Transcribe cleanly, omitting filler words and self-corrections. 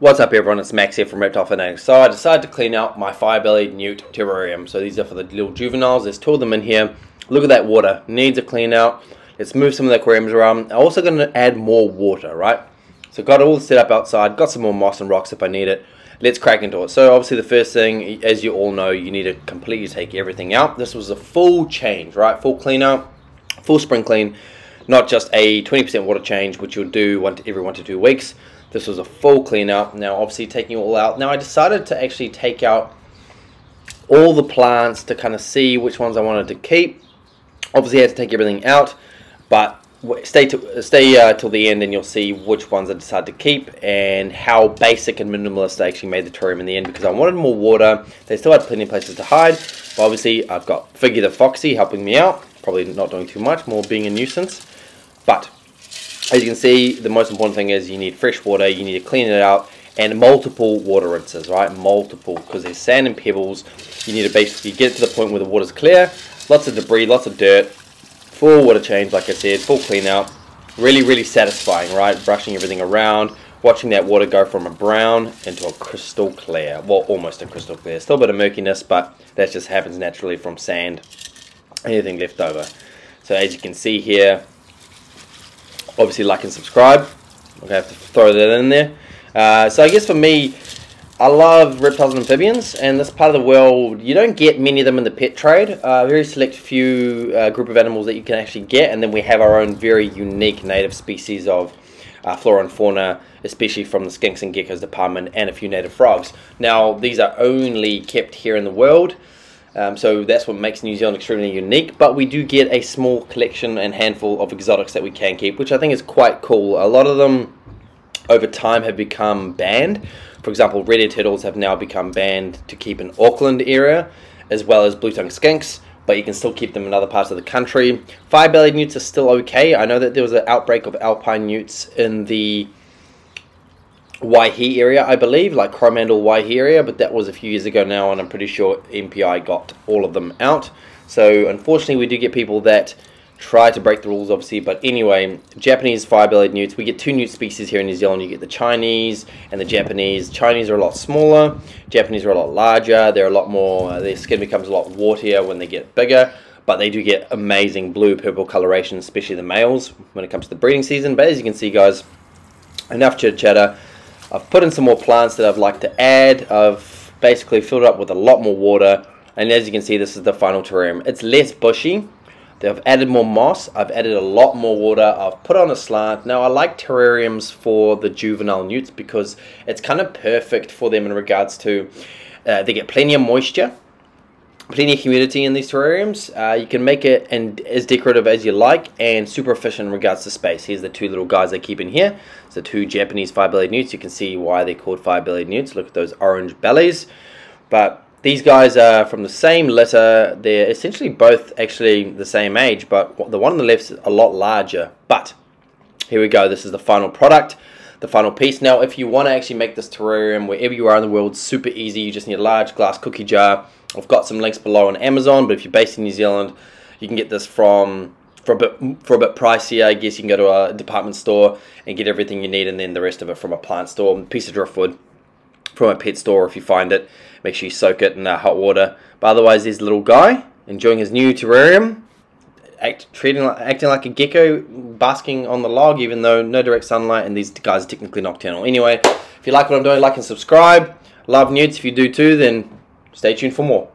What's up everyone, it's Max here from Reptile Fanatics. So I decided to clean out my Fire Bellied Newt Terrarium. So these are for the little juveniles. There's two of them in here. Look at that water, needs a clean out. Let's move some of the aquariums around. I'm also going to add more water, right? So got it all set up outside, got some more moss and rocks if I need it. Let's crack into it. So obviously the first thing, as you all know, you need to completely take everything out. This was a full change, right? Full clean out, full spring clean. Not just a 20% water change, which you'll do every 1 to 2 weeks. This was a full clean out. Now obviously taking it all out. Now I decided to actually take out all the plants to kind of see which ones I wanted to keep. Obviously I had to take everything out, but stay till the end and you'll see which ones I decided to keep and how basic and minimalist I actually made the terrarium in the end, because I wanted more water. They still had plenty of places to hide, but obviously I've got Figgy the Foxy helping me out, probably not doing too much, more being a nuisance. But as you can see, the most important thing is you need fresh water, you need to clean it out, and multiple water rinses, right? Multiple, because there's sand and pebbles. You need to basically get to the point where the water's clear, lots of debris, lots of dirt, full water change, like I said, full clean out. Really, really satisfying, right? Brushing everything around, watching that water go from a brown into a crystal clear. Well, almost a crystal clear. Still a bit of murkiness, but that just happens naturally from sand, anything left over. So as you can see here, obviously like and subscribe. I'm going to have to throw that in there. So I guess for me, I love reptiles and amphibians, and this part of the world, you don't get many of them in the pet trade. Very select few group of animals that you can actually get, and then we have our own very unique native species of flora and fauna, especially from the skinks and geckos department, and a few native frogs. Now, these are only kept here in the world. So that's what makes New Zealand extremely unique, but we do get a small collection and handful of exotics that we can keep, which I think is quite cool. A lot of them over time have become banned. For example, red-eared turtles have now become banned to keep in Auckland area, as well as blue-tongued skinks, but you can still keep them in other parts of the country. Fire-bellied newts are still okay. I know that there was an outbreak of alpine newts in the Waihi area, I believe, like Coromandel Waihi area, but that was a few years ago now, and I'm pretty sure MPI got all of them out. So unfortunately we do get people that try to break the rules, obviously. But anyway, Japanese fire-bellied newts, we get two newt species here in New Zealand. You get the Chinese and the Japanese. Chinese are a lot smaller, Japanese are a lot larger. They're a lot more, their skin becomes a lot wartier when they get bigger, but they do get amazing blue purple coloration, especially the males when it comes to the breeding season. But as you can see guys, enough chit chatter. I've put in some more plants that I'd like to add. I've basically filled it up with a lot more water, and as you can see, this is the final terrarium. It's less bushy. I've added more moss. I've added a lot more water. I've put on a slant. Now I like terrariums for the juvenile newts because it's kind of perfect for them in regards to they get plenty of moisture, plenty of humidity in these terrariums. You can make it as decorative as you like, and super efficient in regards to space. Here's the two little guys I keep in here. It's the two Japanese fire-bellied newts. You can see why they're called fire-bellied newts. Look at those orange bellies. But these guys are from the same litter. They're essentially both actually the same age, but the one on the left is a lot larger. But here we go. This is the final product, the final piece. Now, if you want to actually make this terrarium wherever you are in the world, super easy. You just need a large glass cookie jar. I've got some links below on Amazon, but if you're based in New Zealand, you can get this for a bit pricier. I guess you can go to a department store and get everything you need, and then the rest of it from a plant store, a piece of driftwood from a pet store. If you find it, make sure you soak it in hot water. But otherwise, there's a little guy enjoying his new terrarium, acting like a gecko, basking on the log, even though no direct sunlight, and these guys are technically nocturnal. Anyway, if you like what I'm doing, like and subscribe. Love newts. If you do too, then stay tuned for more.